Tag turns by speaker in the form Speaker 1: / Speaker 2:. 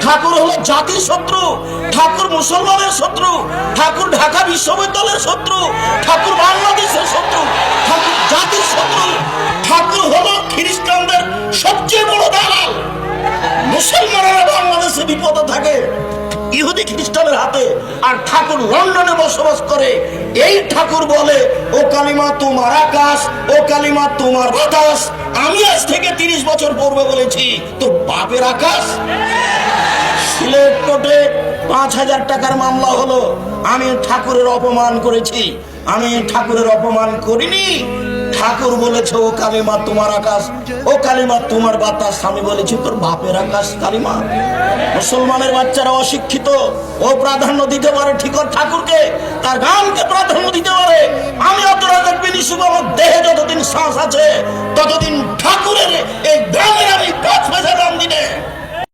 Speaker 1: ঠাকুর হলো জাতির শত্রু, ঠাকুর মুসলমানের শত্রু, ঠাকুর ঢাকা বিশ্ববিদ্যালয়ের শত্রু, ঠাকুর বাংলাদেশের শত্রু, ঠাকুর জাতির শত্রু। ঠাকুর হলো খ্রিস্টানদের সবচেয়ে বড় দালাল। মুসলমানেরা বাংলাদেশে বিপদে থাকে ইহুদি খ্রিস্টানের হাতে, আর ঠাকুর লন্ডনে বসবাস করে। এই ঠাকুর বলে, ও কালিমা তোমার আকাশ, ও কালিমা তোমার বাতাস। আমি আজ থেকে 30 বছর পূর্বে বলেছি তোর বাপের আকাশ। সিলেট কোর্টে 5,000 টাকার মামলা হলো। আমি ঠাকুরের অপমান করেছি? আমি ঠাকুরের অপমান করিনি। ঠাকুর বলেছে ও কালিমা তোমার আকাশ, ও কালিমা তোমার বাতাস। আমি বলেছি তোর বাপের আকাশ কালিমা। মুসলমানের বাচ্চারা অশিক্ষিত, ও প্রাধান্য দিতে পারে ঠিক ঠাকুরকে, তার গানকে প্রাধান্য দিতে পারে। আমি অতটা দেখবি নিশুভ, আমার দেহে যতদিন শ্বাস আছে ততদিন ঠাকুরের এই গানের আমি 5 পয়সা দাম দিনে।